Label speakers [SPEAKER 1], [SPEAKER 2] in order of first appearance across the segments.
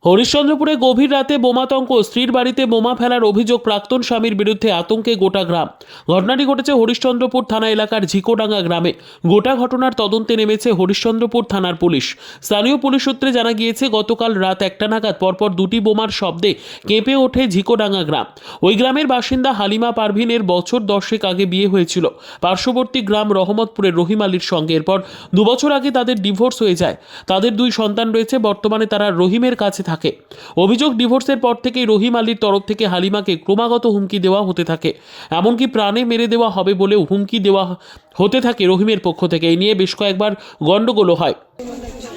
[SPEAKER 1] হরিশ্চন্দ্রপুরে গভীর রাতে বোমাতঙ্ক, স্ত্রীর বাড়িতে বোমা ফেলার অভিযোগ প্রাক্তন স্বামীর বিরুদ্ধে, আতঙ্কে গোটা গ্রাম। ঘটনাটি ঘটেছে হরিশ্চন্দ্রপুর থানা এলাকার ঝিকোডাঙ্গা গ্রামে। গোটা ঘটনার তদন্তে নেমেছে হরিশ্চন্দ্রপুর থানার পুলিশ। স্থানীয় পুলিশ সূত্রে জানা গিয়েছে, গতকাল রাত 1টা নাগাদ পরপর দুটি বোমার শব্দে কেঁপে ওঠে ঝিকোডাঙ্গা গ্রাম। ওই গ্রামের বাসিন্দা হালিমা পারভিনের বছর 10 আগে বিয়ে হয়েছিল পার্শ্ববর্তী গ্রাম রহমতপুরের রহিম আলীর সঙ্গে। এরপর 2 বছর আগে তাদের ডিভোর্স হয়ে যায়। তাদের 2 সন্তান রয়েছে। বর্তমানে তারা রহিমের কাছে থাকে। অভিযোগ, ডিভোর্সের পর থেকেই রহিম আলীর তরফ থেকে হালিমাকে ক্রমাগত হুমকি দেওয়া হতে থাকে, এমনকি প্রাণে মেরে দেওয়া হবে বলেও হুমকি দেওয়া হতে থাকে রহিমের পক্ষ থেকে। এই নিয়ে বেশ কয়েকবার গন্ডগোল হয়।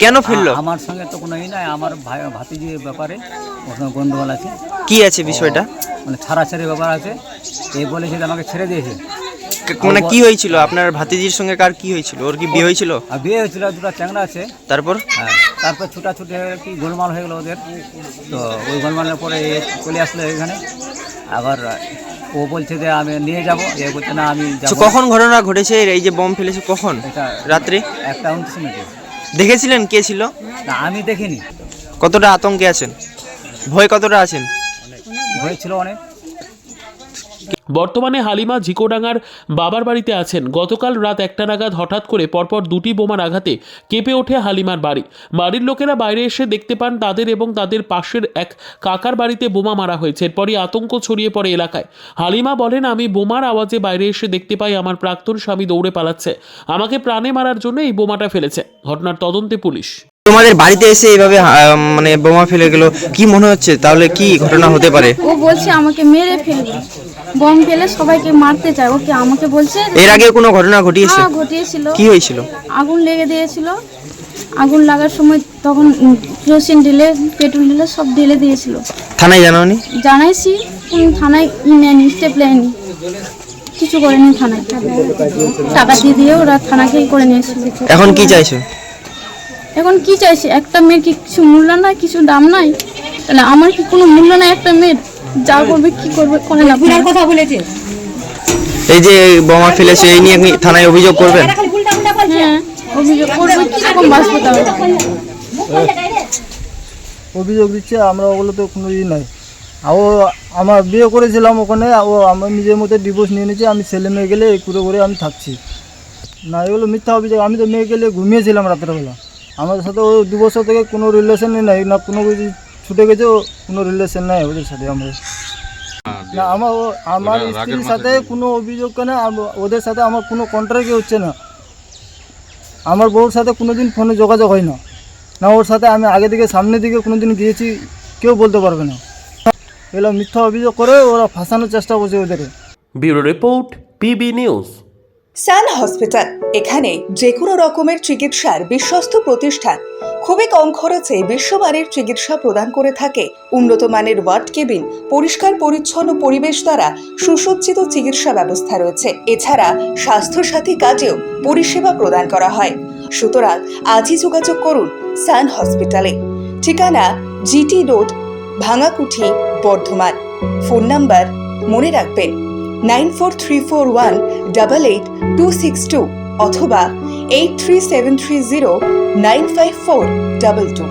[SPEAKER 2] কেন ফেললো?
[SPEAKER 3] আমার সঙ্গে তো কোনো নাই, আমার ভাই ভাতিজির ব্যাপারে ওর সঙ্গে গন্ডগোল আছে।
[SPEAKER 2] কি আছে বিষয়টা?
[SPEAKER 3] মানে ছাড়াছাড়ি ব্যাপার আছে। এই বলেছিল আমাকে ছেড়ে দিয়েছে।
[SPEAKER 2] মানে কি হয়েছিল আপনার ভাতিজির সঙ্গে? কার কি হয়েছিল? ওর কি বিয়ে হয়েছিল?
[SPEAKER 3] আর বিয়ে হয়েছিল, 2টা চ্যাংড়া আছে।
[SPEAKER 2] তারপর
[SPEAKER 3] তারপর ছুটাছুটি হয়ে কি গোলমাল হয়ে গেলো ওদের। তো ওই গোলমালের পরে চলে আসলো এখানে। আবার ও বলছে যে আমি নিয়ে যাব, এ বলছে না আমি যাব।
[SPEAKER 2] কখন ঘটনা ঘটেছে? এই যে বোম ফেলেছে কখন?
[SPEAKER 3] এটা
[SPEAKER 2] রাত্রে
[SPEAKER 3] 1:29 মিনিটে।
[SPEAKER 2] দেখেছিলেন কে ছিল?
[SPEAKER 3] না, আমি দেখিনি।
[SPEAKER 2] কতটা আতঙ্কে আছেন? ভয় কতটা আছেন?
[SPEAKER 3] হয়েছিল অনেক।
[SPEAKER 1] বর্তমানে হালিমা ঝিকোডাঙ্গার বাবার বাড়িতে আছেন। গতকাল রাত 1টা নাগাদ হঠাৎ করে পরপর দুটি বোমার আঘাতে কেঁপে ওঠে হালিমার বাড়ি। বাড়ির লোকেরা বাইরে এসে দেখতে পান তাদের এবং তাদের পাশের এক কাকার বাড়িতে বোমা মারা হয়েছে। এরপরই আতঙ্ক ছড়িয়ে পড়ে এলাকায়। হালিমা বলেন, আমি বোমার আওয়াজে বাইরে এসে দেখতে পাই আমার প্রাক্তন স্বামী দৌড়ে পালাচ্ছে, আমাকে প্রাণে মারার জন্য এই বোমাটা ফেলেছে। ঘটনার তদন্তে পুলিশ।
[SPEAKER 2] তোমাদের বাড়িতে এসে এইভাবে মানে বোমা ফেলে গেল, কি মনে হচ্ছে? তাহলে কি ঘটনা হতে পারে?
[SPEAKER 4] ও বলছে আমাকে মেরে ফেলবে, বম ফেলে সবাইকে মারতে চায়। ওকে আমাকে বলছে।
[SPEAKER 2] এর আগে কোনো ঘটনা ঘটিয়েছে?
[SPEAKER 4] হ্যাঁ, ঘটিয়েছিল।
[SPEAKER 2] কি হয়েছিল?
[SPEAKER 4] আগুন লেগে দিয়েছিল। আগুন লাগার সময় তখন কেরোসিন ঢেলে, পেট্রোল ঢেলে সব ঢেলে দিয়েছিল।
[SPEAKER 2] থানায় জানাওনি?
[SPEAKER 4] জানাইছি, কোন থানায় নেয়নি, স্টেপ নেয়নি, কিছু করেনি থানায়। টাকা দিয়ে ওরা থানাকেই করে নিয়েছিল।
[SPEAKER 2] এখন কি চাইছো?
[SPEAKER 4] এখন কি চাইছি? একটা মেয়ের কি কিছু মূল্য নাই, কিছু দাম নাই? তাহলে আমার কি কোনো মূল্য নাই? একটা মেয়ের যা করবে কি করবে করে না।
[SPEAKER 5] কথা বলেছে।
[SPEAKER 2] এই যে বোমা ফেলেছে, এই নিয়ে আপনি থানায় অভিযোগ করবেন?
[SPEAKER 4] হ্যাঁ, অভিযোগ করবে। কিরকম বাঁচবো তাহলে?
[SPEAKER 6] অভিযোগ দিচ্ছে, আমরা ওগুলো তো কোনো নাই। ও আমার বিয়ে করেছিলাম ওখানে, ও আমার নিজের মধ্যে ডিভোর্স নিয়ে নিয়েছে। আমি ছেলে মেয়ে গেলে এই করে আমি থাকছি না, এগুলো মিথ্যা অভিযোগ। আমি তো মেয়ে গেলে ঘুমিয়েছিলাম রাত্রেবেলা। আমার সাথে ও 2 বছর থেকে কোনো রিলেশনই নাই, না কোনো কিছু ছুটে গেছে, কোনো রিলেশন নাই ওদের সাথে। আমরা না, আমার স্ত্রীর সাথে কোনো অভিযোগ কেন, ওদের সাথে আমার কোনো কন্ট্রাক্টই হচ্ছে না। আমার বউর সাথে কোনোদিন ফোনে যোগাযোগ হয় না, না ওর সাথে আমি আগে থেকে সামনের দিকে কোনোদিন গিয়েছি, কেউ বলতে পারবে না। এগুলো মিথ্যা অভিযোগ করে ওরা ফাঁসানোর চেষ্টা করছে ওদের।
[SPEAKER 1] Bureau report, PB news.
[SPEAKER 5] Sun hospital, এখানে যে কোনো রকমের চিকিৎসার বিশ্বস্ত প্রতিষ্ঠান। খুবই কম খরচে বিশ্বমানের চিকিৎসা প্রদান করে থাকে। উন্নত মানের ওয়ার্ড কেবিন, পরিষ্কার পরিচ্ছন্ন পরিবেশ দ্বারা সুসজ্জিত চিকিৎসা ব্যবস্থা রয়েছে। এছাড়া স্বাস্থ্য সাথী কাজেও পরিষেবা প্রদান করা হয়। সুতরাং আজই যোগাযোগ করুন সান হসপিটালে। ঠিকানা GT road, Bhangakuthi, Bardhaman. Phone number মনে রাখবেন 9434188262 অথবা 83730954222।